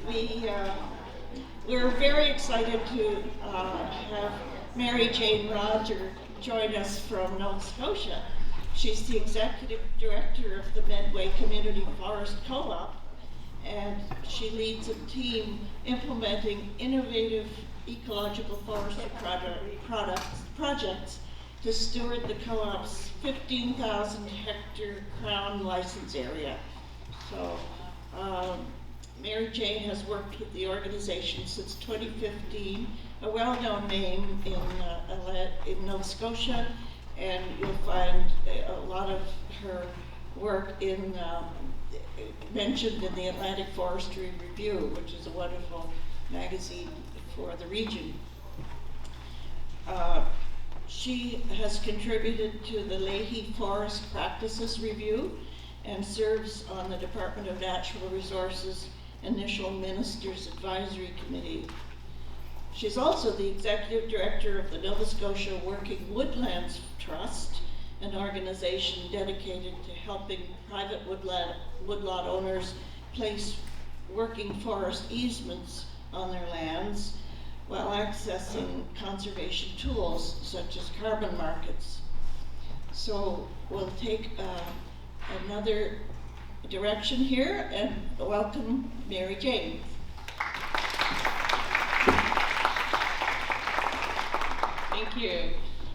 We're very excited to have Mary J Rodgers join us from Nova Scotia. She's the executive director of the Medway Community Forest Co and she leads a team implementing innovative ecological forestry projects to steward the co-op's 15,000 hectare crown license area. So Mary Jane has worked with the organization since 2015, a well-known name in Nova Scotia, and you'll find a lot of her work mentioned in the Atlantic Forestry Review, which is a wonderful magazine for the region. She has contributed to the Leahy Forest Practices Review and serves on the Department of Natural Resources Initial Ministers Advisory Committee. She's also the executive director of the Nova Scotia Working Woodlands Trust, an organization dedicated to helping private woodlot owners place working forest easements on their lands while accessing conservation tools such as carbon markets. So we'll take another direction here and welcome Mary Jane. Thank you.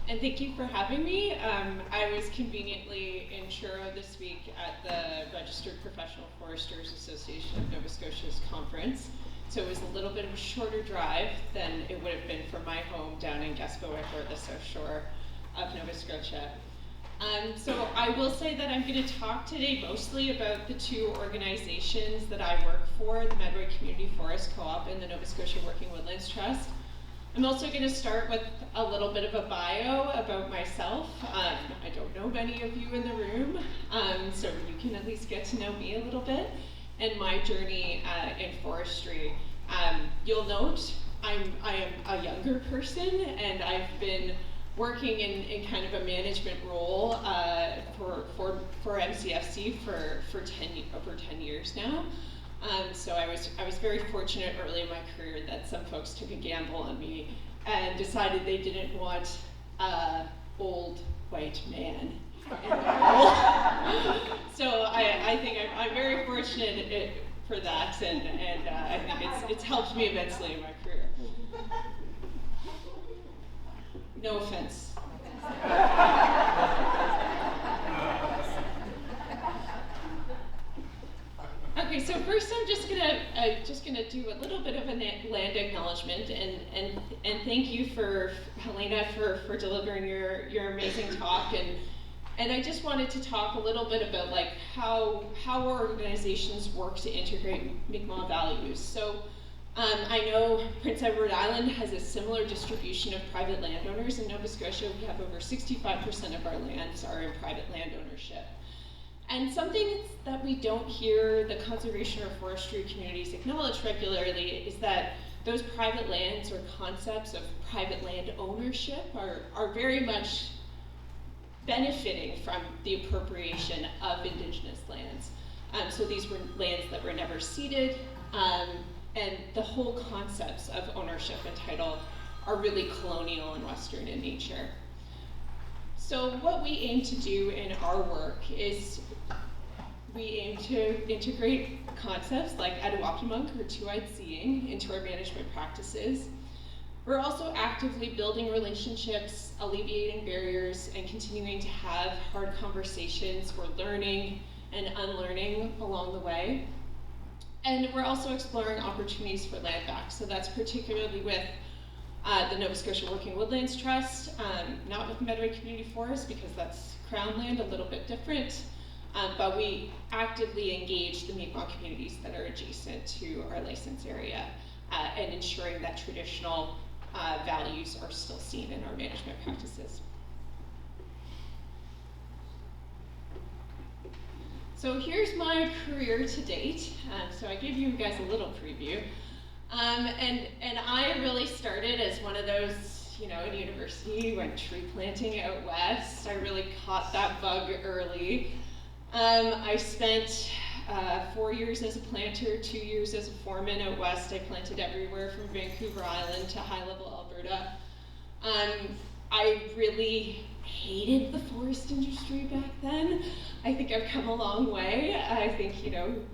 And thank you for having me. I was conveniently in Truro this week at the Registered Professional Foresters Association of Nova Scotia's conference. So it was a little bit of a shorter drive than it would have been from my home down in Gaspowick or the South Shore of Nova Scotia. So I will say that I'm going to talk today mostly about the two organizations that I work for, the Medway Community Forest Co and the Nova Scotia Working Woodlands Trust. I'm also going to start with a little bit of a bio about myself. I don't know many of you in the room, so you can at least get to know me a little bit and my journey in forestry. You'll note I am a younger person, and I've been working in kind of a management role for MCFC for over 10 years now. So I was very fortunate early in my career that some folks took a gamble on me and decided they didn't want an old white man in the role. So I think I'm very fortunate for that, and I think it's helped me immensely in my career. No offense. Okay, so first I'm just gonna do a little bit of a land acknowledgement, and thank you for Helena for delivering your amazing talk, and I just wanted to talk a little bit about like how our organizations work to integrate Mi'kmaq values. So I know Prince Edward Island has a similar distribution of private landowners. In Nova Scotia, we have over 65% of our lands are in private land ownership. And something that we don't hear the conservation or forestry communities acknowledge regularly is that those private lands or concepts of private land ownership are very much benefiting from the appropriation of Indigenous lands. So these were lands that were never ceded, and the whole concepts of ownership and title are really colonial and Western in nature. So what we aim to do in our work is we aim to integrate concepts like Aduwaptamunk or two-eyed seeing into our management practices. We're also actively building relationships, alleviating barriers, and continuing to have hard conversations. We're learning and unlearning along the way. And we're also exploring opportunities for land back. So that's particularly with the Nova Scotia Working Woodlands Trust, not with Medway Community Forest because that's Crown land, a little bit different, but we actively engage the Mi'kmaq communities that are adjacent to our license area and ensuring that traditional values are still seen in our management practices. So here's my career to date. So I gave you guys a little preview. And I really started as one of those, in university, went tree planting out west. I really caught that bug early. I spent 4 years as a planter, 2 years as a foreman out west. I planted everywhere from Vancouver Island to high-level Alberta. I really hated the forest industry back then. I think I've come a long way. I think,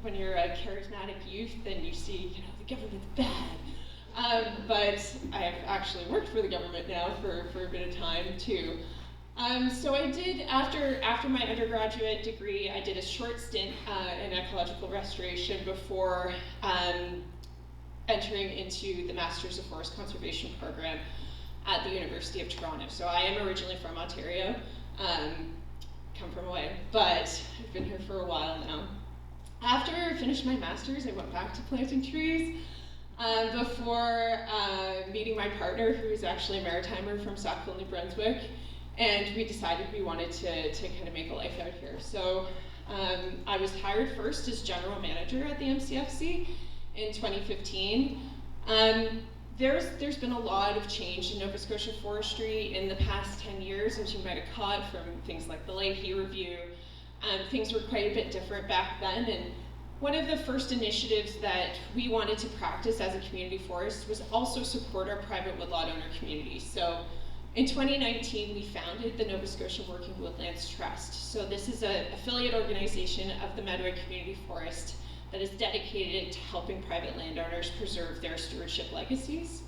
when you're a charismatic youth, then you see, the government's bad. But I have actually worked for the government now for a bit of time too. So I did, after my undergraduate degree, I did a short stint in ecological restoration before entering into the Masters of Forest Conservation program at the University of Toronto. So I am originally from Ontario, come from away, but I've been here for a while now. After I finished my master's, I went back to planting trees before meeting my partner, who is actually a maritimer from Sackville, New Brunswick, and we decided we wanted to kind of make a life out here. So I was hired first as general manager at the MCFC in 2015. There's been a lot of change in Nova Scotia forestry in the past 10 years, as you might have caught from things like the Leahy Review. Things were quite a bit different back then, and one of the first initiatives that we wanted to practice as a community forest was also support our private woodlot owner community. So in 2019, we founded the Nova Scotia Working Woodlands Trust. So this is an affiliate organization of the Medway Community Forest that is dedicated to helping private landowners preserve their stewardship legacies.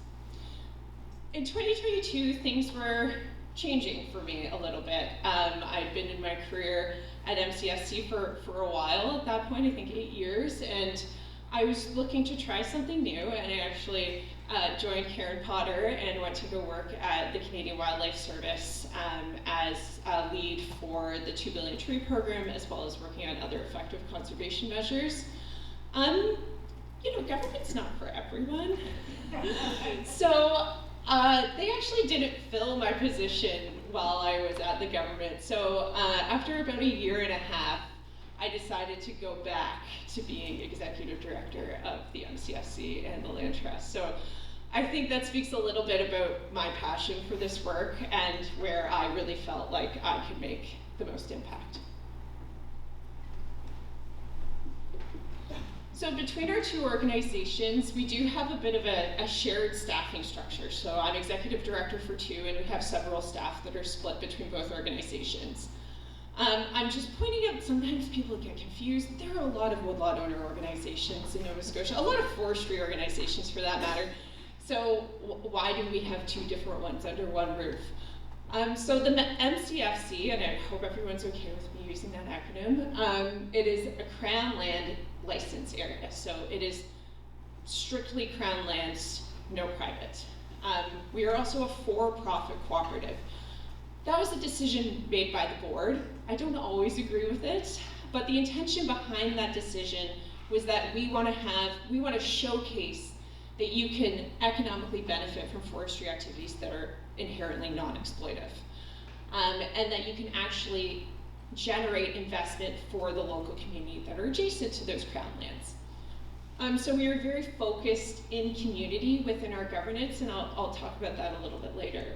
In 2022, things were changing for me a little bit. I'd been in my career at MCFC for a while at that point, I think 8 years, and I was looking to try something new, and I actually joined Karen Potter and went to go work at the Canadian Wildlife Service as a lead for the 2 Billion Tree Program, as well as working on other effective conservation measures. Government's not for everyone. So they actually didn't fill my position while I was at the government. So after about a year and a half, I decided to go back to being executive director of the MCFC and the Land Trust. So I think that speaks a little bit about my passion for this work and where I really felt like I could make the most impact. So between our two organizations, we do have a bit of a shared staffing structure. So I'm executive director for two, and we have several staff that are split between both organizations. I'm just pointing out, sometimes people get confused. There are a lot of woodlot owner organizations in Nova Scotia, a lot of forestry organizations for that matter. So why do we have two different ones under one roof? So the MCFC, and I hope everyone's okay with me using that acronym, it is a Crown land license area. So it is strictly Crown lands, no private. We are also a for-profit cooperative. That was a decision made by the board. I don't always agree with it, but the intention behind that decision was that we want to showcase that you can economically benefit from forestry activities that are inherently non-exploitive, and that you can actually generate investment for the local community that are adjacent to those Crown lands. So we are very focused in community within our governance, and I'll talk about that a little bit later.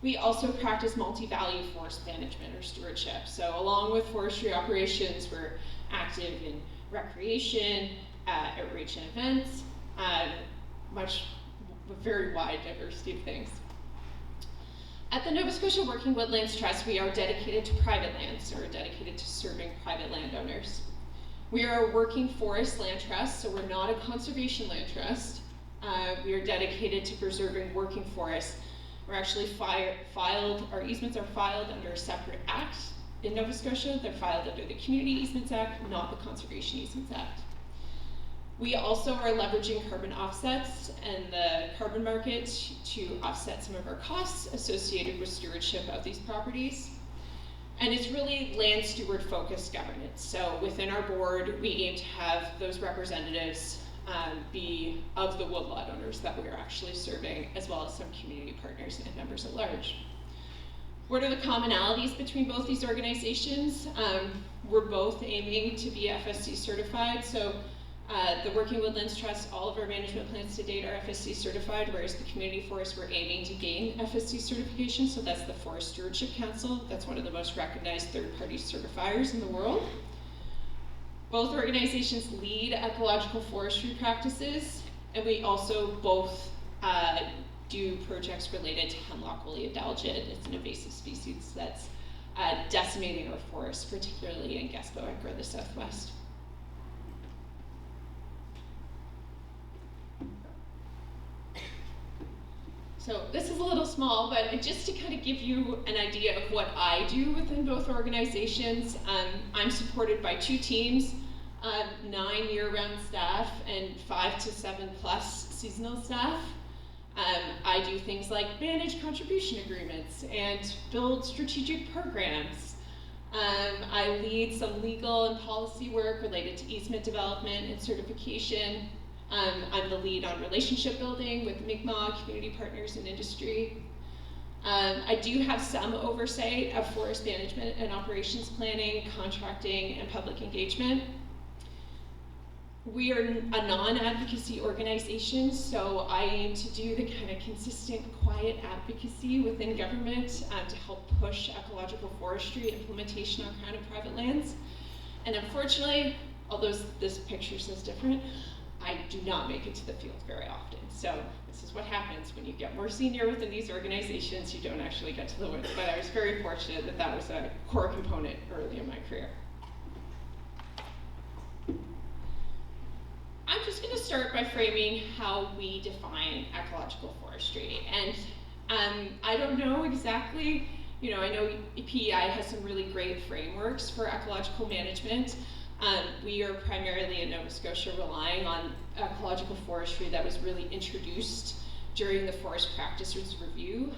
We also practice multi-value forest management or stewardship. So along with forestry operations, we're active in recreation, outreach and events, very wide diversity of things. At the Nova Scotia Working Woodlands Trust, we are dedicated to private lands, or dedicated to serving private landowners. We are a working forest land trust, so we're not a conservation land trust. We are dedicated to preserving working forests. We're actually our easements are filed under a separate act in Nova Scotia. They're filed under the Community Easements Act, not the Conservation Easements Act. We also are leveraging carbon offsets and the carbon market to offset some of our costs associated with stewardship of these properties. And it's really land steward focused governance. So within our board, we aim to have those representatives be of the woodlot owners that we are actually serving, as well as some community partners and members at large. What are the commonalities between both these organizations? We're both aiming to be FSC certified. So the Working Woodlands Trust, all of our management plans to date are FSC certified, whereas the community forests, we're aiming to gain FSC certification. So that's the Forest Stewardship Council. That's one of the most recognized third-party certifiers in the world. Both organizations lead ecological forestry practices, and we also both do projects related to hemlock woolly adelgid. It's an invasive species that's decimating our forests, particularly in Gaspowick or the Southwest. So this is a little small, but just to kind of give you an idea of what I do within both organizations, I'm supported by 2 teams, 9 year-round staff and 5 to 7 plus seasonal staff. I do things like manage contribution agreements and build strategic programs. I lead some legal and policy work related to easement development and certification. I'm the lead on relationship building with Mi'kmaq, community partners, and industry. I do have some oversight of forest management and operations planning, contracting, and public engagement. We are a non-advocacy organization, so I aim to do the kind of consistent, quiet advocacy within government to help push ecological forestry implementation on Crown and private lands. And unfortunately, although this picture says different, I do not make it to the field very often. So this is what happens when you get more senior within these organizations, you don't actually get to the woods. But I was very fortunate that that was a core component early in my career. I'm just going to start by framing how we define ecological forestry. And I don't know exactly, I know PEI has some really great frameworks for ecological management. We are primarily in Nova Scotia relying on ecological forestry that was really introduced during the Forest Practices Review.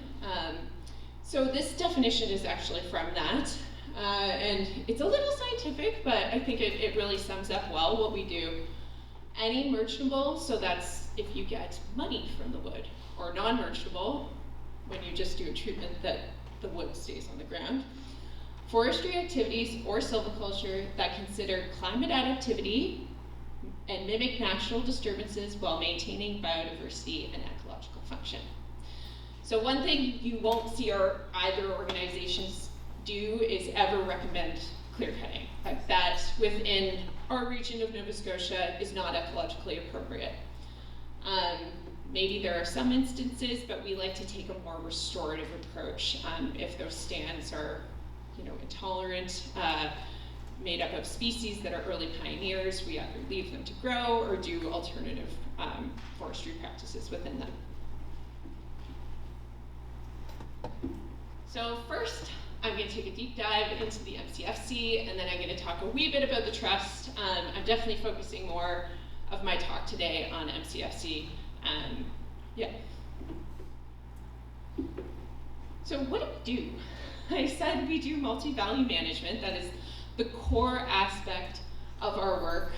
So this definition is actually from that. And it's a little scientific, but I think it really sums up well what we do. Any merchantable, so that's if you get money from the wood, or non-merchantable, when you just do a treatment that the wood stays on the ground. Forestry activities or silviculture that consider climate adaptivity and mimic natural disturbances while maintaining biodiversity and ecological function. So one thing you won't see either organizations do is ever recommend clear cutting. Like that within our region of Nova Scotia is not ecologically appropriate. Maybe there are some instances, but we like to take a more restorative approach if those stands are intolerant, made up of species that are early pioneers. We either leave them to grow or do alternative forestry practices within them. So first, I'm going to take a deep dive into the MCFC, and then I'm going to talk a wee bit about the trust. I'm definitely focusing more of my talk today on MCFC. So what do we do? I said we do multi-value management. That is the core aspect of our work,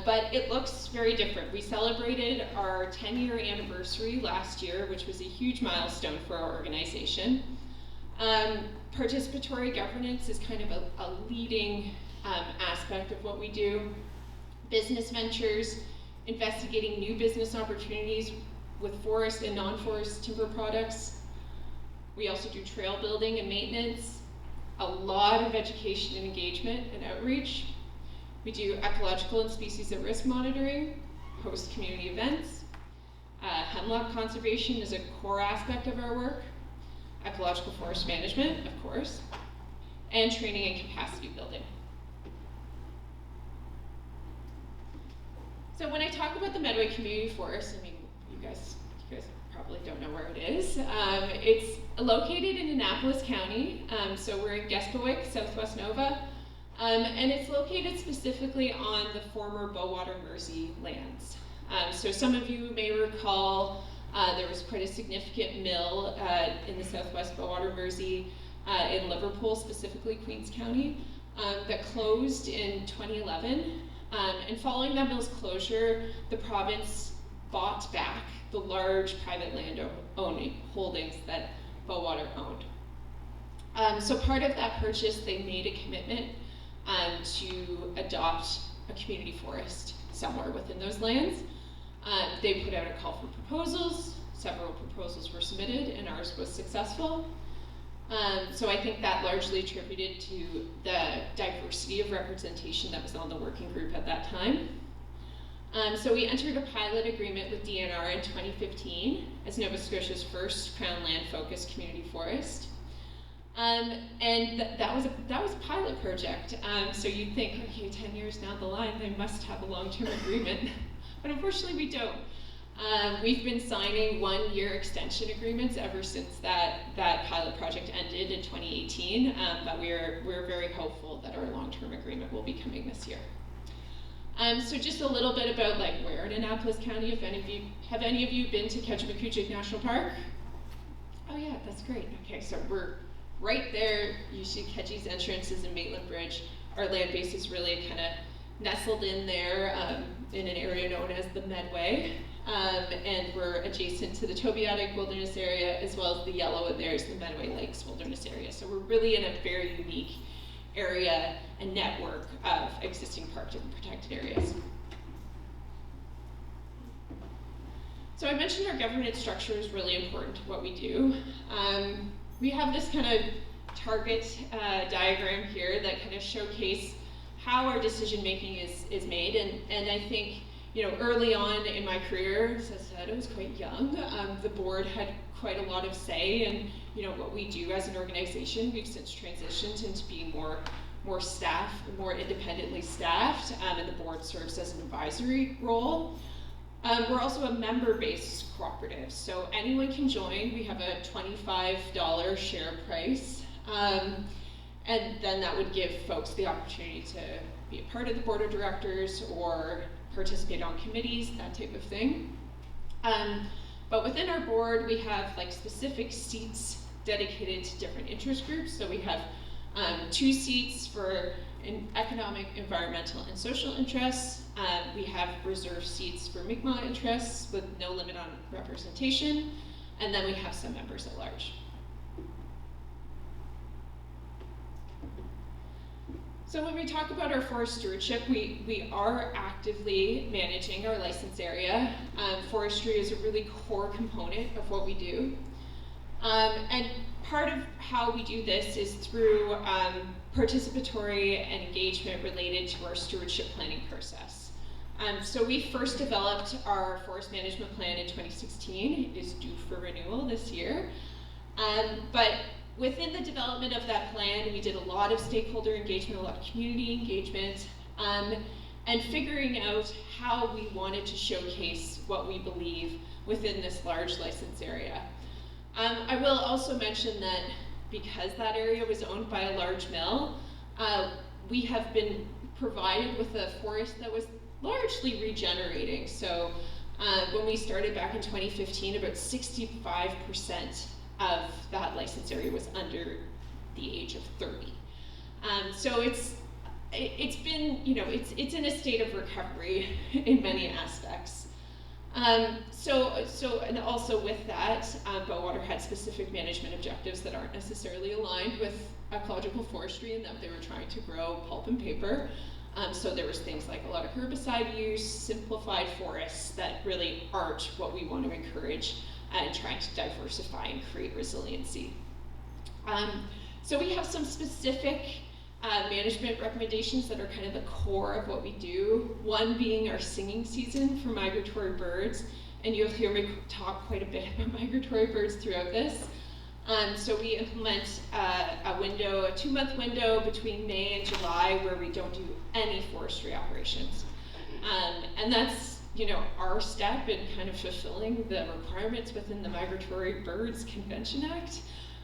but it looks very different. We celebrated our 10-year anniversary last year, which was a huge milestone for our organization. Participatory governance is kind of a leading aspect of what we do. Business ventures, investigating new business opportunities with forest and non-forest timber products. We also do trail building and maintenance, a lot of education and engagement and outreach. We do ecological and species at risk monitoring, host community events. Hemlock conservation is a core aspect of our work. Ecological forest management, of course, and training and capacity building. So when I talk about the Medway Community Forest, I mean, you guys probably don't know where it is. It's located in Annapolis County, so we're in Gaspowick, Southwest Nova, and it's located specifically on the former Bowater-Mersey lands. So some of you may recall there was quite a significant mill in the Southwest Bowater-Mersey in Liverpool, specifically Queens County, that closed in 2011. And following that mill's closure, the province bought back the large private land owning holdings that Bowater owned. So part of that purchase, they made a commitment to adopt a community forest somewhere within those lands. They put out a call for proposals. Several proposals were submitted, and ours was successful. So I think that largely attributed to the diversity of representation that was on the working group at that time. So we entered a pilot agreement with DNR in 2015 as Nova Scotia's first Crown land-focused community forest. And that was a pilot project. So you'd think, okay, 10 years down the line, they must have a long-term agreement. But unfortunately, we don't. We've been signing 1-year extension agreements ever since that pilot project ended in 2018. But we're very hopeful that our long-term agreement will be coming this year. So just a little bit about like where in Annapolis County, have any of you been to Ketchimakuchik National Park? Oh yeah, that's great. Okay, so we're right there. You see Kedgie's entrances and Maitland Bridge. Our land base is really kind of nestled in there in an area known as the Medway. And we're adjacent to the Tobiatic Wilderness Area, as well as the yellow in there is the Medway Lakes Wilderness Area. So we're really in a very unique area and network of existing parked and protected areas. So I mentioned our governance structure is really important to what we do. We have this kind of target diagram here that kind of showcase how our decision making is made, and I think, you know, early on in my career, as I said, I was quite young. The board had quite a lot of say in, you know, what we do as an organization. We've since transitioned into being more independently staffed, and the board serves as an advisory role. We're also a member-based cooperative, so anyone can join. We have a $25 share price, and then that would give folks the opportunity to be a part of the board of directors or participate on committees, that type of thing. But within our board, we have like specific seats dedicated to different interest groups. So we have 2 seats for economic, environmental, and social interests. We have reserved seats for Mi'kmaq interests with no limit on representation. And then we have some members at large. So when we talk about our forest stewardship, we are actively managing our license area. Forestry is a really core component of what we do. And part of how we do this is through participatory and engagement related to our stewardship planning process. So we first developed our forest management plan in 2016. It is due for renewal this year. But within the development of that plan, we did a lot of stakeholder engagement, a lot of community engagement, and figuring out how we wanted to showcase what we believe within this large license area. I will also mention that because that area was owned by a large mill, we have been provided with a forest that was largely regenerating. So when we started back in 2015, about 65% of that license area was under the age of 30. So it's been, you know, it's in a state of recovery in many aspects. And also with that, Bowater had specific management objectives that aren't necessarily aligned with ecological forestry, in that they were trying to grow pulp and paper. So there was things like a lot of herbicide use, simplified forests that really aren't what we want to encourage, and trying to diversify and create resiliency. So we have some specific management recommendations that are kind of the core of what we do. One being our singing season for migratory birds, and you'll hear me talk quite a bit about migratory birds throughout this. So we implement a 2-month window between May and July where we don't do any forestry operations. And that's, you know, our step in kind of fulfilling the requirements within the Migratory Birds Convention Act,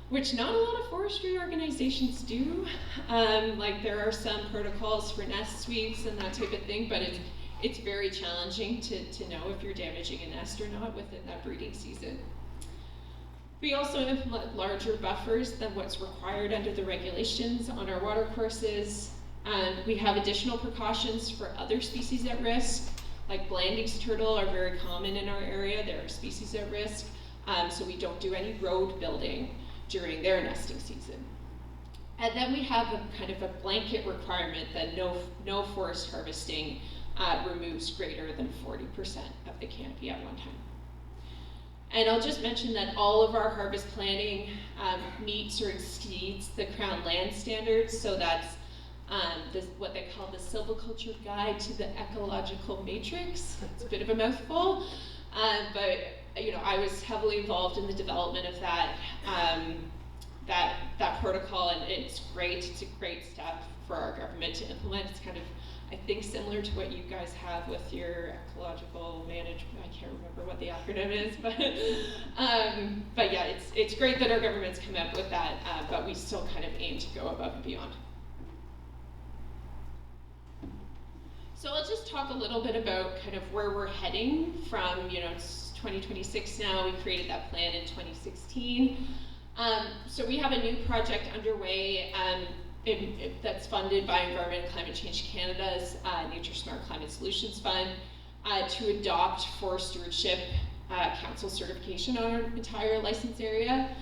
which not a lot of forestry organizations do. Like there are some protocols for nest sweeps and that type of thing, but it's very challenging to know if you're damaging a nest or not within that breeding season. We also implement larger buffers than what's required under the regulations on our watercourses. We have additional precautions for other species at risk, like Blanding's turtle are very common in our area. They're a species at risk, so we don't do any road building during their nesting season. And then we have a kind of a blanket requirement that no forest harvesting removes greater than 40% of the canopy at one time. And I'll just mention that all of our harvest planning meets or exceeds the Crown Land Standards, so that's what they call the Silviculture Guide to the Ecological Matrix. It's a bit of a mouthful, but I was heavily involved in the development of that protocol, and it's great. It's a great step for our government to implement. It's kind of, I think, similar to what you guys have with your ecological management. I can't remember what the acronym is, but yeah, it's great that our government's come up with that, but we still kind of aim to go above and beyond. So I'll just talk a little bit about kind of where we're heading from, it's 2026 now. We created that plan in 2016. So we have a new project underway that's funded by Environment and Climate Change Canada's Nature Smart Climate Solutions Fund to adopt Forest Stewardship Council certification on our entire license area.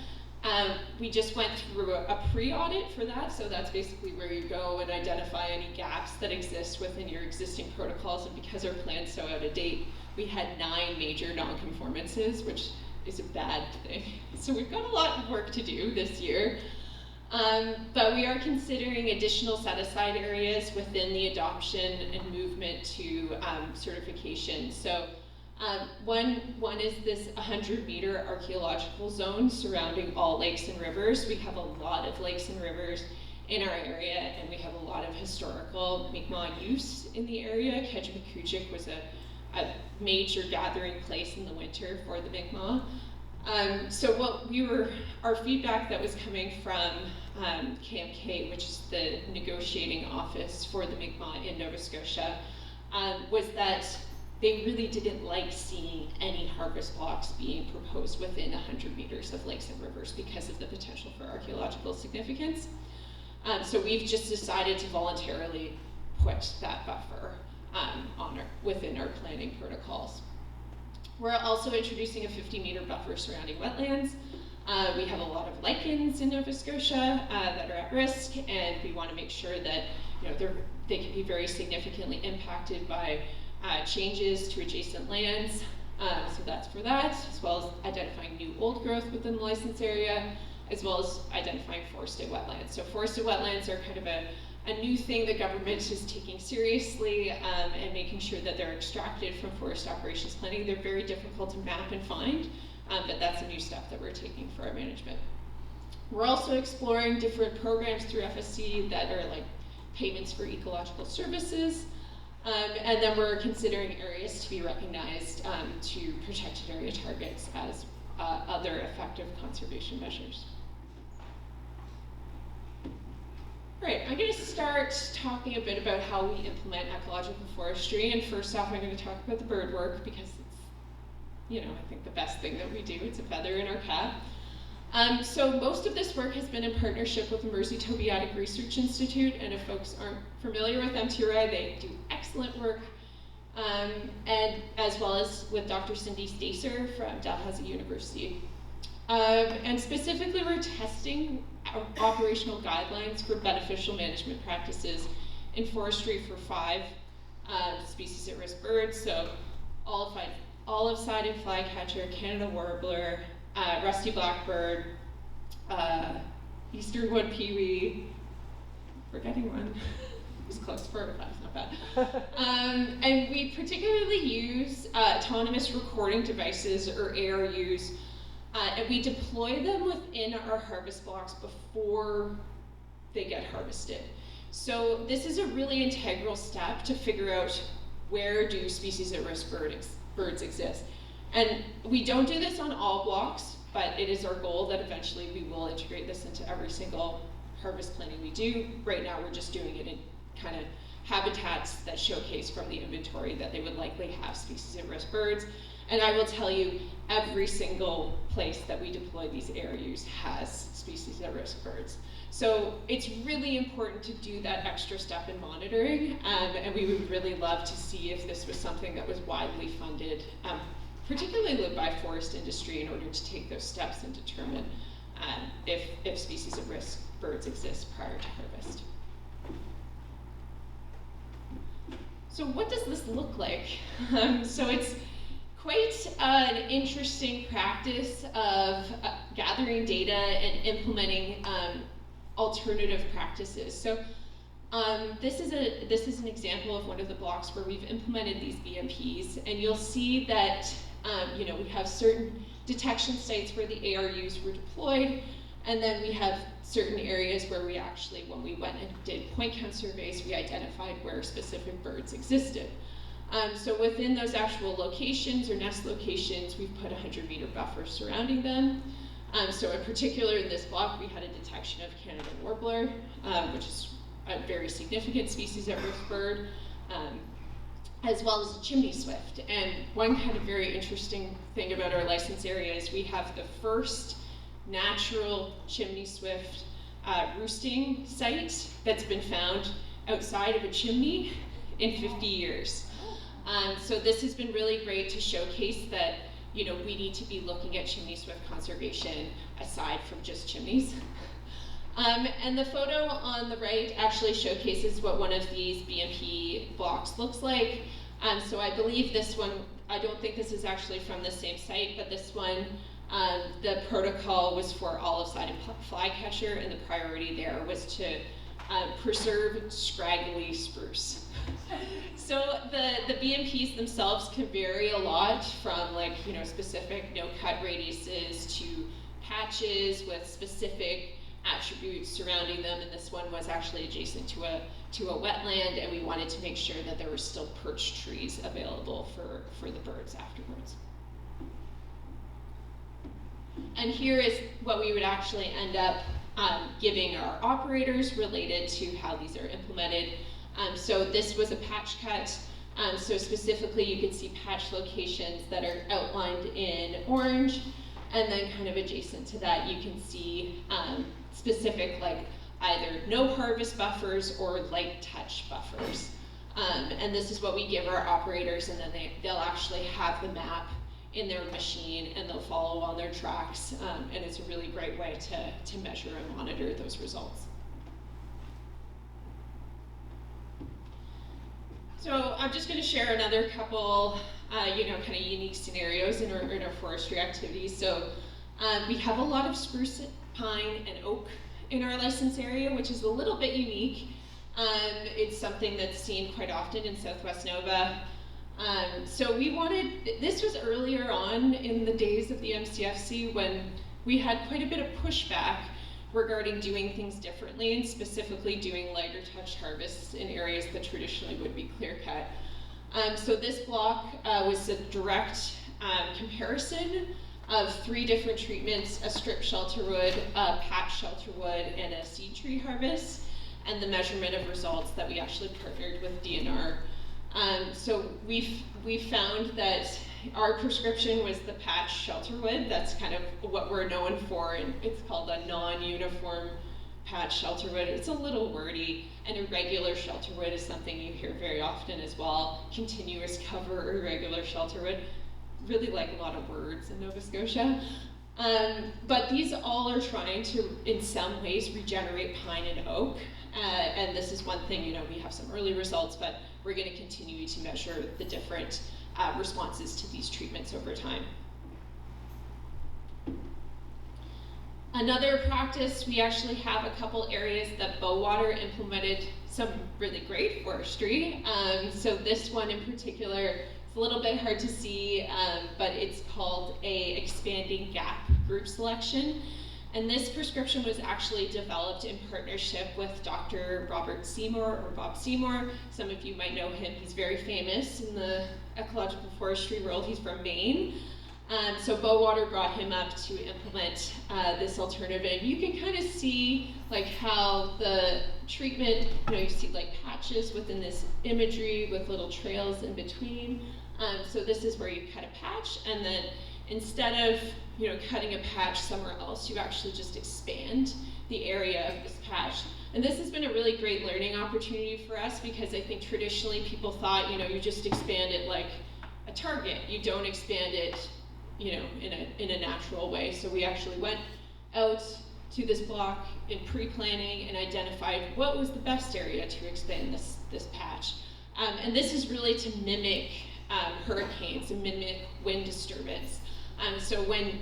We just went through a pre-audit for that, so that's basically where you go and identify any gaps that exist within your existing protocols, and because our plan's so out of date, we had 9 major non-conformances, which is a bad thing. So we've got a lot of work to do this year. But we are considering additional set-aside areas within the adoption and movement to certification. So one is this 100-meter archaeological zone surrounding all lakes and rivers. We have a lot of lakes and rivers in our area, and we have a lot of historical Mi'kmaq use in the area. Ketchimakujik was a major gathering place in the winter for the Mi'kmaq. So our feedback that was coming from KMK, which is the negotiating office for the Mi'kmaq in Nova Scotia, was that they really didn't like seeing any harvest blocks being proposed within 100 meters of lakes and rivers because of the potential for archaeological significance. So we've just decided to voluntarily put that buffer within our planning protocols. We're also introducing a 50-meter buffer surrounding wetlands. We have a lot of lichens in Nova Scotia that are at risk, and we want to make sure that they can be very significantly impacted by changes to adjacent lands. So that's for that, as well as identifying new old growth within the license area, as well as identifying forested wetlands. So forested wetlands are kind of a new thing the government is taking seriously and making sure that they're extracted from forest operations planning. They're very difficult to map and find, but that's a new step that we're taking for our management. We're also exploring different programs through FSC that are like payments for ecological services, and then we're considering areas to be recognized to protected area targets as other effective conservation measures. Right, I'm going to start talking a bit about how we implement ecological forestry, and first off I'm going to talk about the bird work because it's, I think the best thing that we do. It's a feather in our cap. So most of this work has been in partnership with the Mersey Tobiatic Research Institute, and if folks aren't familiar with MTRI, they do excellent work, and as well as with Dr. Cindy Stacer from Dalhousie University. And specifically we're testing operational guidelines for beneficial management practices in forestry for 5 species at risk birds, so olive-sided flycatcher, Canada warbler, rusty blackbird, eastern wood pewee, forgetting one. It was close, 4 or 5, not bad. And we particularly use autonomous recording devices, or ARUs, and we deploy them within our harvest blocks before they get harvested. So this is a really integral step to figure out where do species at risk birds exist. And we don't do this on all blocks, but it is our goal that eventually we will integrate this into every single harvest planning we do. Right now we're just doing it in kind of habitats that showcase from the inventory that they would likely have species at risk birds. And I will tell you, every single place that we deploy these ARUs has species at risk birds. So it's really important to do that extra step in monitoring, and we would really love to see if this was something that was widely funded, particularly led by forest industry, in order to take those steps and determine if species at risk birds exist prior to harvest. So what does this look like? So it's quite an interesting practice of gathering data and implementing alternative practices. So this is an example of one of the blocks where we've implemented these BMPs, and you'll see that we have certain detection sites where the ARUs were deployed, and then we have certain areas where we actually, when we went and did point count surveys, we identified where specific birds existed. So within those actual locations or nest locations, we've put 100-meter buffers surrounding them. So in particular in this block, we had a detection of Canada warbler, which is a very significant species at risk bird, as well as chimney swift. And one kind of very interesting thing about our license area is we have the first natural chimney swift roosting site that's been found outside of a chimney in 50 years. So this has been really great to showcase that we need to be looking at chimney swift conservation aside from just chimneys. And the photo on the right actually showcases what one of these BMP blocks looks like. So I believe this one, I don't think this is actually from the same site, but this one, the protocol was for olive-sided flycatcher, and the priority there was to preserve scraggly spruce. So the BMPs themselves can vary a lot from specific no-cut radiuses to patches with specific attributes surrounding them, and this one was actually adjacent to a wetland, and we wanted to make sure that there were still perch trees available for the birds afterwards. And here is what we would actually end up giving our operators related to how these are implemented. So this was a patch cut. So specifically you can see patch locations that are outlined in orange, and then kind of adjacent to that you can see specific either no harvest buffers or light touch buffers. And this is what we give our operators, and then they'll actually have the map in their machine, and they'll follow on their tracks, and it's a really great way to measure and monitor those results. So I'm just going to share another couple, kind of unique scenarios in our forestry activities. So we have a lot of spruce, pine, and oak in our license area, which is a little bit unique. It's something that's seen quite often in Southwest Nova. So this was earlier on in the days of the MCFC when we had quite a bit of pushback regarding doing things differently, and specifically doing lighter touch harvests in areas that traditionally would be clear cut. So this block was a direct comparison of 3 different treatments: a strip shelterwood, a patch shelterwood, and a seed tree harvest, and the measurement of results that we actually partnered with DNR. So we found that our prescription was the patch shelterwood. That's kind of what we're known for, and it's called a non-uniform patch shelterwood. It's a little wordy, and irregular shelterwood is something you hear very often as well. Continuous cover, irregular shelterwood, really like a lot of words in Nova Scotia. But these all are trying to, in some ways, regenerate pine and oak. And this is one thing, we have some early results, but we're going to continue to measure the different responses to these treatments over time. Another practice, we actually have a couple areas that Bowater implemented some really great forestry. So this one in particular, it's a little bit hard to see, but it's called a expanding gap group selection. And this prescription was actually developed in partnership with Dr. Robert Seymour, or Bob Seymour. Some of you might know him. He's very famous in the ecological forestry world. He's from Maine. So Bowater brought him up to implement this alternative. And you can kind of see how the treatment, you see patches within this imagery with little trails in between. So this is where you cut a patch, and then instead of cutting a patch somewhere else, you actually just expand the area of this patch. And this has been a really great learning opportunity for us, because I think traditionally people thought, you just expand it like a target. You don't expand it, in a natural way. So we actually went out to this block in pre-planning and identified what was the best area to expand this patch. And this is really to mimic hurricanes and mimic wind disturbance. So when,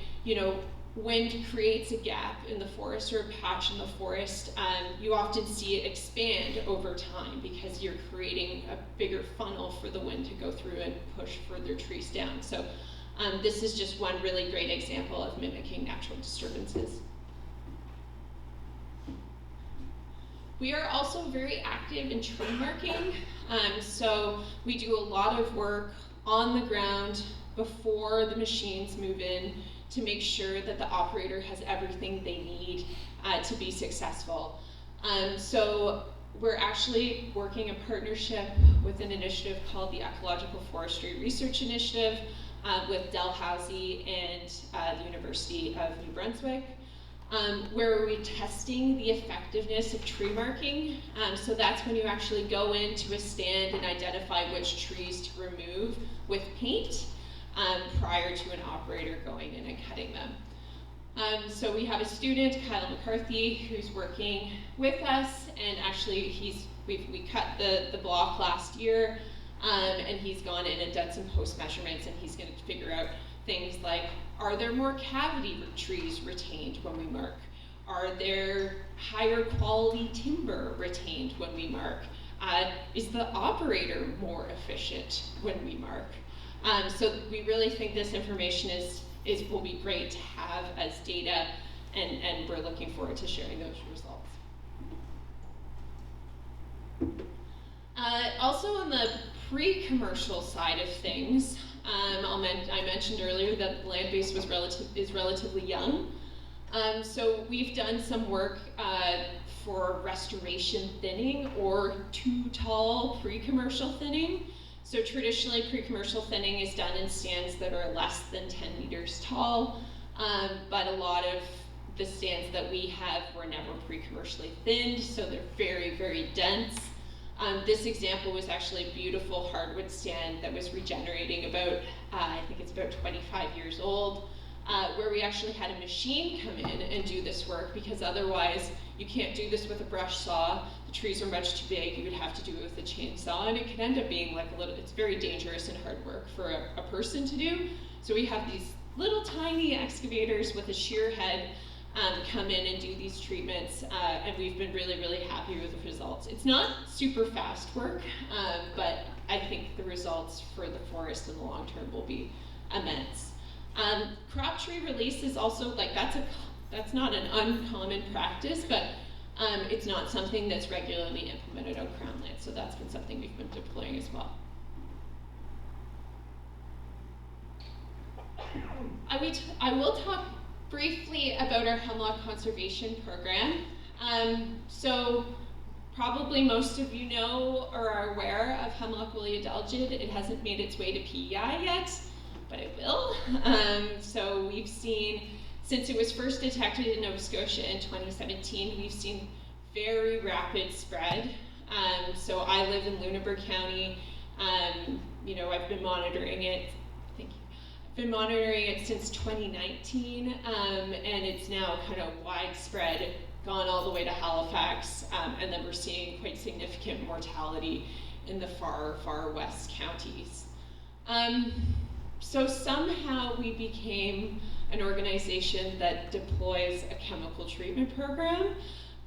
wind creates a gap in the forest or a patch in the forest, you often see it expand over time because you're creating a bigger funnel for the wind to go through and push further trees down. So this is just one really great example of mimicking natural disturbances. We are also very active in tree marking. So we do a lot of work on the ground before the machines move in to make sure that the operator has everything they need to be successful. So we're actually working in partnership with an initiative called the Ecological Forestry Research Initiative with Dalhousie and the University of New Brunswick, where we're testing the effectiveness of tree marking. So that's when you actually go into a stand and identify which trees to remove with paint prior to an operator going in and cutting them. So we have a student, Kyle McCarthy, who's working with us, and actually we cut the block last year, and he's gone in and done some post measurements, and he's going to figure out things like, are there more cavity trees retained when we mark? Are there higher quality timber retained when we mark? Is the operator more efficient when we mark? So we really think this information will be great to have as data, and we're looking forward to sharing those results. Also on the pre-commercial side of things, I mentioned earlier that the land base is relatively young. So we've done some work for restoration thinning or too tall pre-commercial thinning. So traditionally, pre-commercial thinning is done in stands that are less than 10 meters tall, but a lot of the stands that we have were never pre-commercially thinned, so they're very, very dense. This example was actually a beautiful hardwood stand that was regenerating about, I think it's about 25 years old, where we actually had a machine come in and do this work, because otherwise you can't do this with a brush saw. The trees are much too big. You would have to do it with a chainsaw, and it can end up being like it's very dangerous and hard work for a person to do. So we have these little tiny excavators with a shear head come in and do these treatments, and we've been really, really happy with the results. It's not super fast work, but I think the results for the forest in the long term will be immense. Crop tree release is also that's not an uncommon practice, but it's not something that's regularly implemented on Crown land, so that's been something we've been deploying as well. I will talk briefly about our hemlock conservation program. So probably most of you know or are aware of hemlock woolly adelgid. It hasn't made its way to PEI yet, but it will. So we've seen, since it was first detected in Nova Scotia in 2017, we've seen very rapid spread. So I live in Lunenburg County. I've been monitoring it. Thank you. I've been monitoring it since 2019, and it's now kind of widespread, gone all the way to Halifax, and then we're seeing quite significant mortality in the far, far west counties. So somehow we became an organization that deploys a chemical treatment program.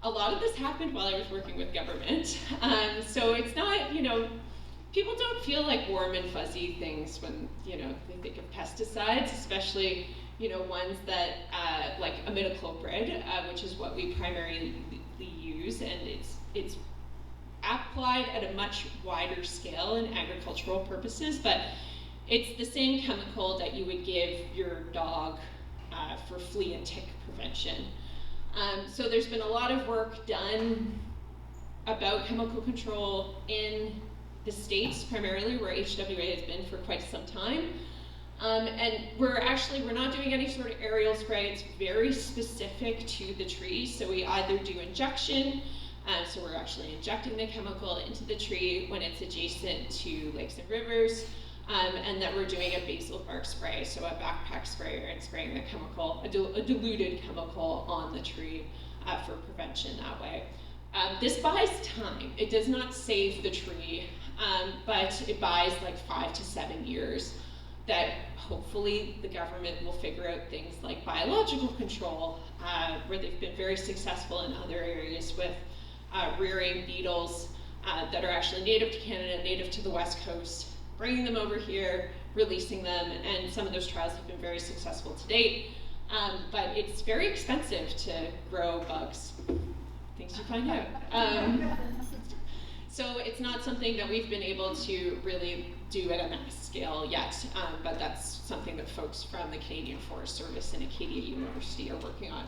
A lot of this happened while I was working with government. So it's not, people don't feel like warm and fuzzy things when, they think of pesticides, especially, ones that, like imidacloprid, which is what we primarily use, and it's applied at a much wider scale in agricultural purposes, but it's the same chemical that you would give your dog for flea and tick prevention. So there's been a lot of work done about chemical control in the States, primarily where HWA has been for quite some time. And we're not doing any sort of aerial spray. It's very specific to the trees. So we either do injection, so we're actually injecting the chemical into the tree when it's adjacent to lakes and rivers, and that we're doing a basal bark spray, so a backpack sprayer, and spraying the chemical, a diluted chemical on the tree for prevention that way. This buys time. It does not save the tree. but it buys like 5 to 7 years that hopefully the government will figure out things like biological control, where they've been very successful in other areas with rearing beetles that are actually native to Canada, native to the West Coast, bringing them over here, releasing them, and some of those trials have been very successful to date. But it's very expensive to grow bugs, things you find out. So it's not something that we've been able to really do at a mass scale yet, but that's something that folks from the Canadian Forest Service and Acadia University are working on.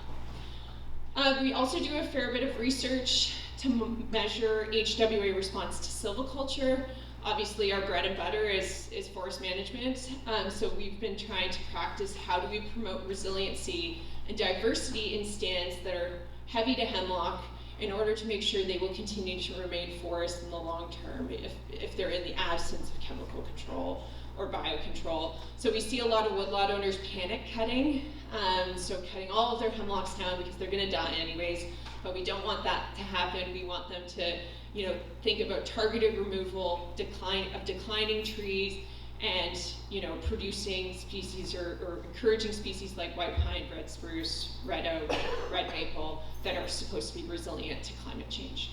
We also do a fair bit of research to measure HWA response to silviculture. Obviously, our bread and butter is forest management, so we've been trying to practice how do we promote resiliency and diversity in stands that are heavy to hemlock in order to make sure they will continue to remain forest in the long term if they're in the absence of chemical control or biocontrol. So we see a lot of woodlot owners panic cutting, so cutting all of their hemlocks down because they're going to die anyways, but we don't want that to happen. We want them to think about targeted removal, declining trees, and producing species or encouraging species like white pine, red spruce, red oak, red maple that are supposed to be resilient to climate change.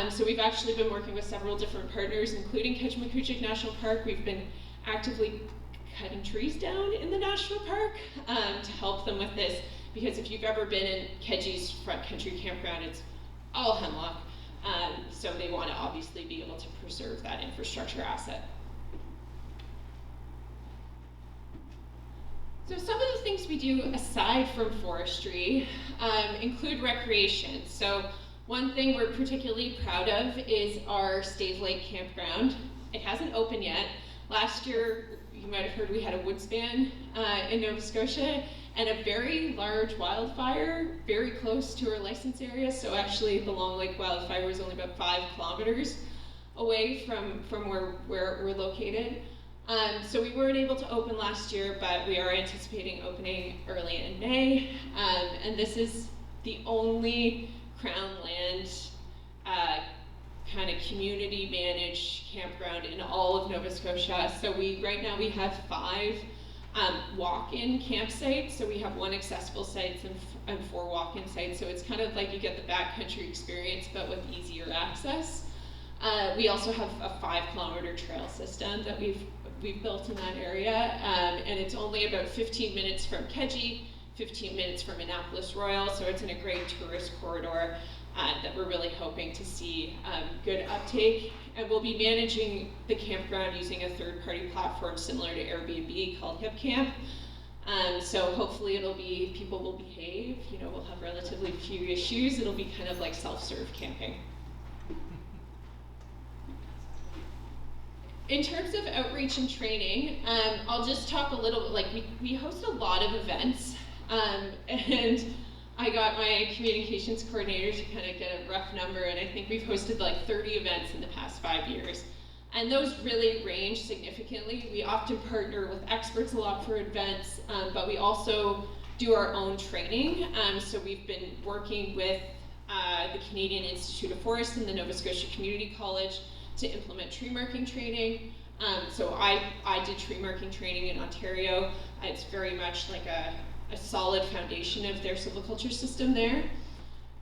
So we've actually been working with several different partners, including Ketchimakuchik National Park. We've been actively cutting trees down in the national park to help them with this, because if you've ever been in Kedji's front country campground, it's all hemlock. So they want to obviously be able to preserve that infrastructure asset. So some of the things we do aside from forestry include recreation. So one thing we're particularly proud of is our Stave Lake campground. It hasn't opened yet. Last year, you might have heard we had a wood span in Nova Scotia and a very large wildfire very close to our license area. So actually the Long Lake wildfire was only about 5 kilometers away from where we're located. So we weren't able to open last year, but we are anticipating opening early in May. And this is the only Crown land kind of community managed campground in all of Nova Scotia. So right now we have 5 walk-in campsites. So we have 1 accessible site and 4 walk-in sites. So it's kind of like you get the backcountry experience, but with easier access. We also have a 5-kilometer trail system that we've built in that area, and it's only about 15 minutes from Kedji, 15 minutes from Annapolis Royal, so it's in a great tourist corridor that we're really hoping to see good uptake. And we'll be managing the campground using a third-party platform similar to Airbnb called HipCamp. So hopefully people will behave, we'll have relatively few issues. It'll be kind of like self-serve camping. In terms of outreach and training, I'll just talk a little bit, we host a lot of events, and I got my communications coordinator to kind of get a rough number, and I think we've hosted like 30 events in the past 5 years. And those really range significantly. We often partner with experts a lot for events, but we also do our own training. So we've been working with the Canadian Institute of Forest and the Nova Scotia Community College to implement tree marking training. So I did tree marking training in Ontario. It's very much like a solid foundation of their silviculture system there.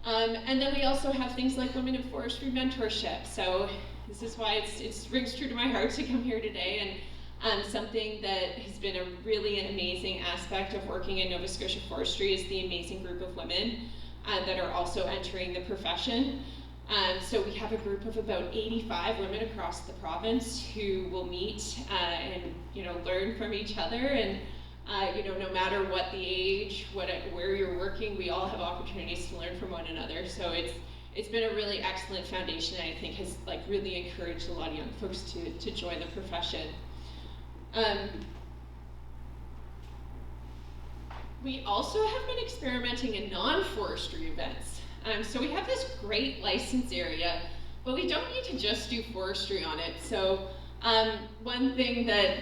And then we also have things like Women in Forestry mentorship. So this is why it rings true to my heart to come here today, and something that has been a really amazing aspect of working in Nova Scotia Forestry is the amazing group of women that are also entering the profession. So we have a group of about 85 women across the province who will meet and learn from each other, and no matter what the age, where you're working, we all have opportunities to learn from one another. So it's been a really excellent foundation, and I think has really encouraged a lot of young folks to join the profession. We also have been experimenting in non-forestry events. So we have this great license area, but we don't need to just do forestry on it. So one thing that,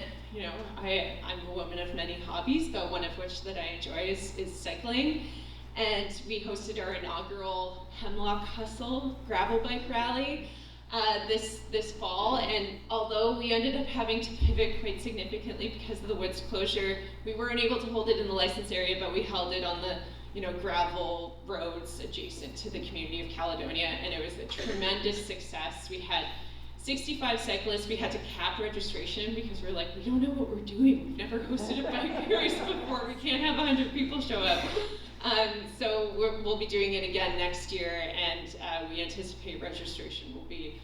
I'm a woman of many hobbies, but one of which that I enjoy is cycling. And we hosted our inaugural Hemlock Hustle gravel bike rally. this fall, and although we ended up having to pivot quite significantly because of the woods closure, we weren't able to hold it in the licensed area, but we held it on the gravel roads adjacent to the community of Caledonia, and it was a tremendous success. We had 65 cyclists. We had to cap registration because we're like, we don't know what we're doing. We've never hosted a bike race before. We can't have 100 people show up. So we'll be doing it again next year, and we anticipate registration will be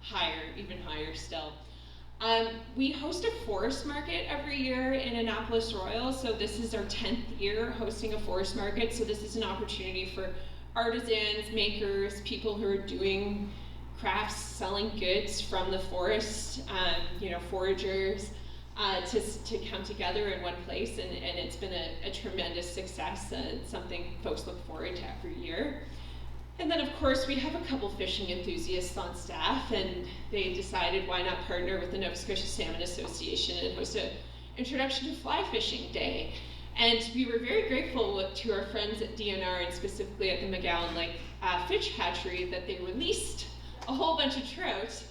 higher, even higher still. We host a forest market every year in Annapolis Royal, so this is our 10th year hosting a forest market, so this is an opportunity for artisans, makers, people who are doing crafts, selling goods from the forest, foragers, to come together in one place, and it's been a tremendous success, and it's something folks look forward to every year. And then of course we have a couple fishing enthusiasts on staff, and they decided why not partner with the Nova Scotia Salmon Association and host an Introduction to Fly Fishing Day. And we were very grateful to our friends at DNR, and specifically at the McGowan Lake Fish Hatchery, that they released a whole bunch of trout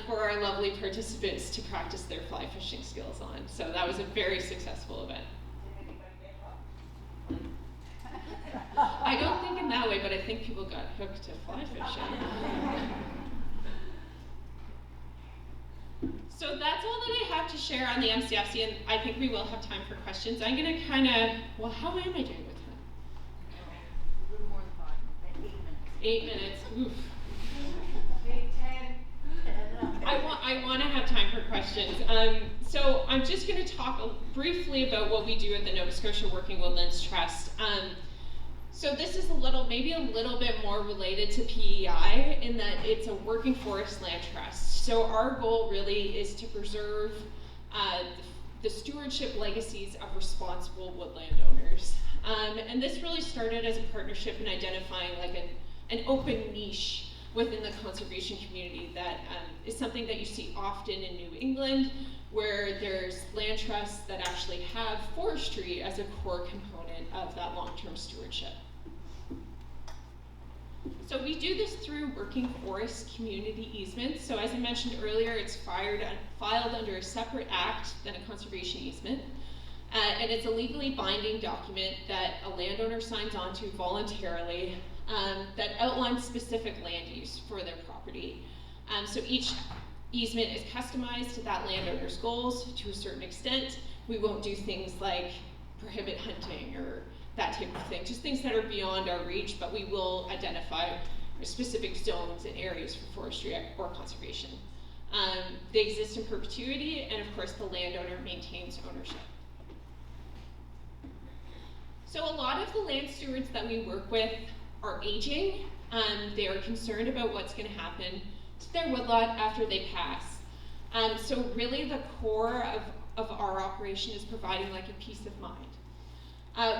for our lovely participants to practice their fly fishing skills on. So that was a very successful event. I don't think in that way, but I think people got hooked to fly fishing. So that's all that I have to share on the MCFC, and I think we will have time for questions. I'm going to kind of, well, how am I doing with time? A little more than 5 minutes, 8 minutes. 8 minutes, oof. Maybe 10. I want to have time for questions. So I'm just going to talk briefly about what we do at the Nova Scotia Working Woodlands Trust. So this is maybe a little bit more related to PEI in that it's a working forest land trust. So our goal really is to preserve the stewardship legacies of responsible woodland owners. And this really started as a partnership in identifying like an open niche within the conservation community that is something that you see often in New England, where there's land trusts that actually have forestry as a core component of that long-term stewardship. So we do this through working forest community easements. So as I mentioned earlier, it's filed under a separate act than a conservation easement. And it's a legally binding document that a landowner signs onto voluntarily that outlines specific land use for their property. So each easement is customized to that landowner's goals to a certain extent. We won't do things like prohibit hunting or that type of thing, just things that are beyond our reach, but we will identify specific zones and areas for forestry or conservation. They exist in perpetuity, and of course the landowner maintains ownership. So a lot of the land stewards that we work with are aging. They are concerned about what's going to happen to their woodlot after they pass. So really the core of our operation is providing like a peace of mind.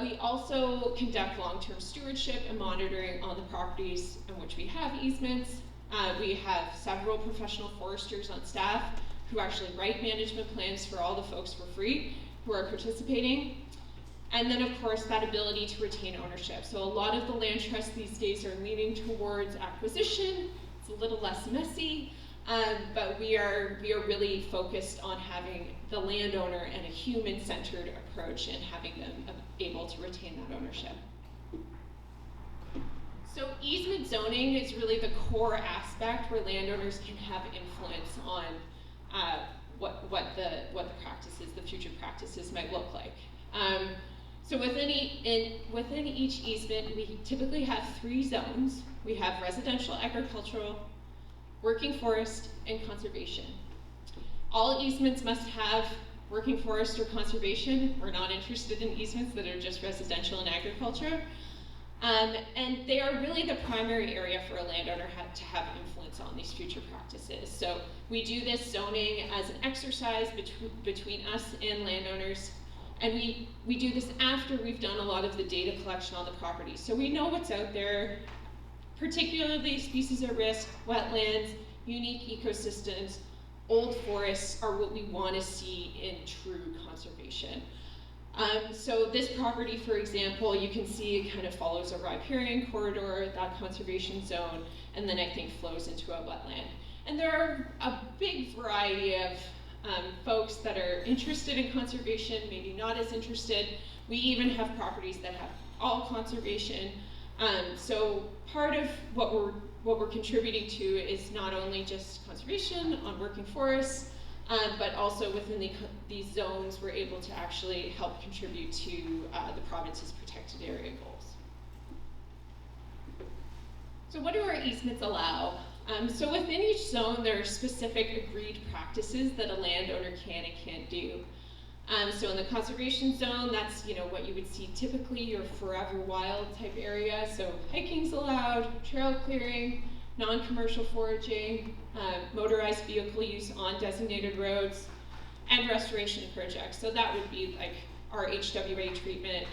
We also conduct long-term stewardship and monitoring on the properties in which we have easements. We have several professional foresters on staff who actually write management plans for all the folks for free who are participating. And then of course that ability to retain ownership. So a lot of the land trusts these days are leaning towards acquisition. It's a little less messy, but we are really focused on having the landowner and a human-centered approach and having them able to retain that ownership. So easement zoning is really the core aspect where landowners can have influence on what the practices, the future practices might look like. So within each easement, we typically have 3 zones. We have residential, agricultural, working forest, and conservation. All easements must have working forest or conservation. We're not interested in easements that are just residential and agriculture. And they are really the primary area for a landowner to have influence on these future practices. So we do this zoning as an exercise between us and landowners. And we do this after we've done a lot of the data collection on the property. So we know what's out there, particularly species at risk, wetlands, unique ecosystems, old forests are what we want to see in true conservation. So this property, for example, you can see it kind of follows a riparian corridor, that conservation zone, and then I think flows into a wetland. And there are a big variety of folks that are interested in conservation, maybe not as interested. We even have properties that have all conservation. So part of what we're contributing to is not only just conservation on working forests, but also within these zones, we're able to actually help contribute to the province's protected area goals. So what do our easements allow? So within each zone, there are specific agreed practices that a landowner can and can't do. So in the conservation zone, that's what you would see typically your forever wild type area. So hiking's allowed, trail clearing, non-commercial foraging, motorized vehicle use on designated roads, and restoration projects. So that would be like our HWA treatment,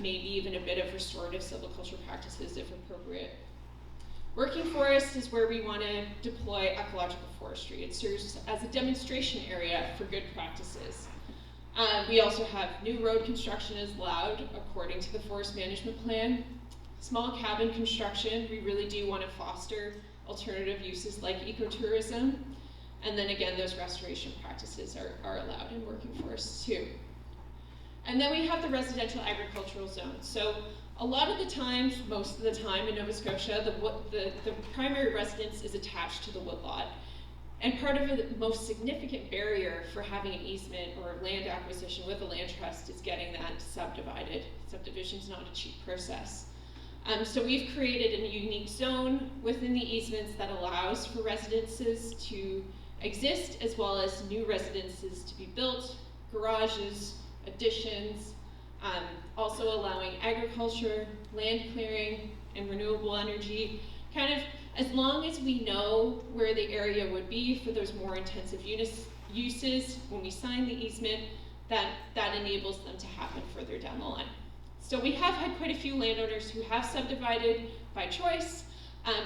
maybe even a bit of restorative silviculture practices if appropriate. Working forest is where we want to deploy ecological forestry. It serves as a demonstration area for good practices. We also have new road construction is allowed according to the forest management plan. Small cabin construction, we really do want to foster alternative uses like ecotourism. And then again, those restoration practices are allowed in working forests too. And then we have the residential agricultural zone. So a lot of the times, most of the time in Nova Scotia, the primary residence is attached to the woodlot. And part of the most significant barrier for having an easement or land acquisition with a land trust is getting that subdivided. Subdivision is not a cheap process. So we've created a unique zone within the easements that allows for residences to exist as well as new residences to be built, garages, additions, also allowing agriculture, land clearing, and renewable energy, kind of as long as we know where the area would be for those more intensive uses when we sign the easement, that enables them to happen further down the line. So we have had quite a few landowners who have subdivided by choice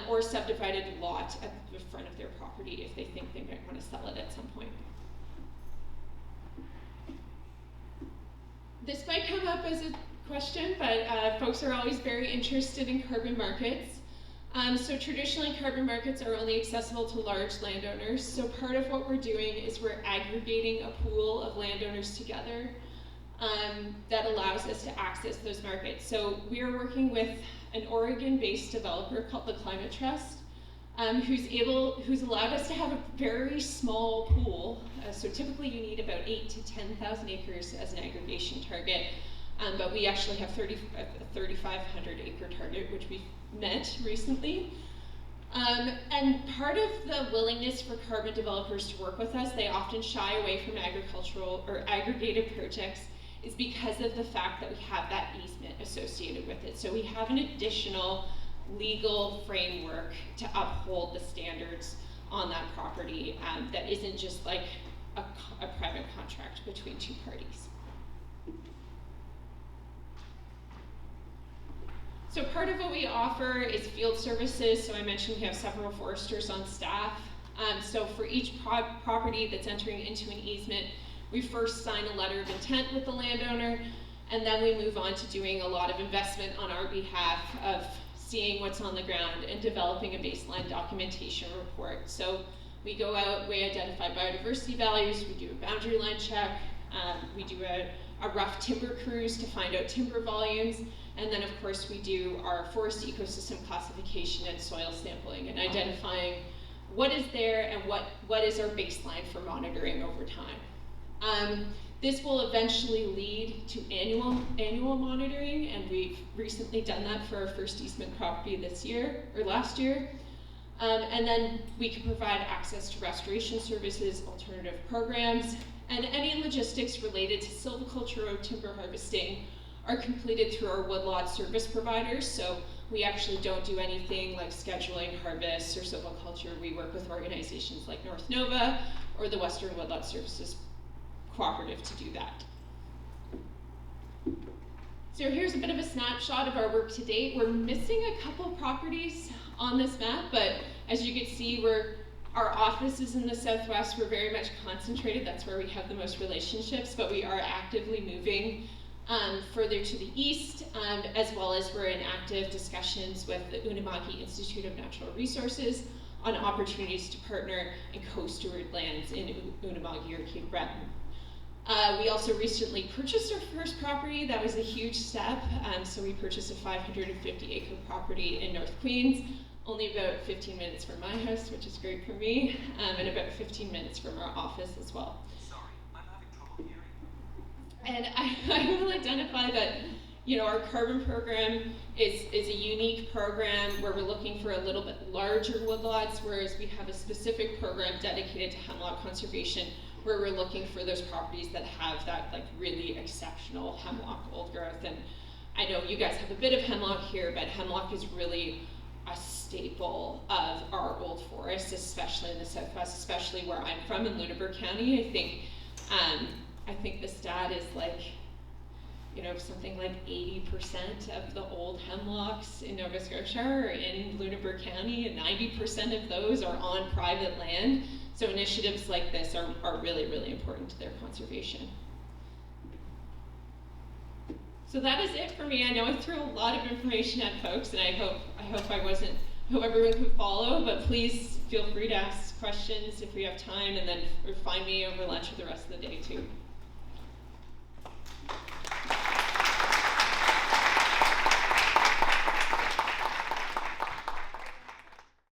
or subdivided a lot at the front of their property if they think they might want to sell it at some point. This might come up as a question, but folks are always very interested in carbon markets. So traditionally, carbon markets are only accessible to large landowners. So part of what we're doing is we're aggregating a pool of landowners together that allows us to access those markets. So we are working with an Oregon-based developer called the Climate Trust, who's allowed us to have a very small pool. So typically you need about 8,000 to 10,000 acres as an aggregation target, but we actually have a 3,500 acre target, which we've met recently. And part of the willingness for carbon developers to work with us, they often shy away from agricultural or aggregated projects, is because of the fact that we have that easement associated with it. So we have an additional legal framework to uphold the standards on that property that isn't just like a private contract between two parties. So part of what we offer is field services. So I mentioned we have several foresters on staff. So for each property that's entering into an easement, we first sign a letter of intent with the landowner, and then we move on to doing a lot of investment on our behalf of seeing what's on the ground and developing a baseline documentation report. So we go out, we identify biodiversity values, we do a boundary line check, we do a rough timber cruise to find out timber volumes, and then of course we do our forest ecosystem classification and soil sampling and identifying what is there and what is our baseline for monitoring over time. This will eventually lead to annual monitoring, and we've recently done that for our first easement property this year, or last year. And then we can provide access to restoration services, alternative programs, and any logistics related to silviculture or timber harvesting are completed through our woodlot service providers. So we actually don't do anything like scheduling harvests or silviculture. We work with organizations like North Nova or the Western Woodlot Services Cooperative to do that. So here's a bit of a snapshot of our work to date. We're missing a couple properties on this map, but as you can see, Our office is in the Southwest. We're very much concentrated. That's where we have the most relationships, but we are actively moving further to the east, as well as we're in active discussions with the Unama'ki Institute of Natural Resources on opportunities to partner and co-steward lands in Unama'ki or Cape Breton. We also recently purchased our first property. That was a huge step. So we purchased a 550-acre property in North Queens, only about 15 minutes from my house, which is great for me, and about 15 minutes from our office as well. Sorry, I'm having trouble hearing. And I will identify that, you know, our carbon program is a unique program where we're looking for a little bit larger woodlots, whereas we have a specific program dedicated to hemlock conservation, where we're looking for those properties that have that like really exceptional hemlock old growth. And I know you guys have a bit of hemlock here, but hemlock is really a staple of our old forests, especially in the Southwest, especially where I'm from in Lunenburg County. I think the stat is like, you know, something like 80% of the old hemlocks in Nova Scotia are in Lunenburg County, and 90% of those are on private land. So initiatives like this are really, really important to their conservation. So that is it for me. I know I threw a lot of information at folks, and I hope everyone could follow, but please feel free to ask questions if we have time, and then find me over lunch for the rest of the day too.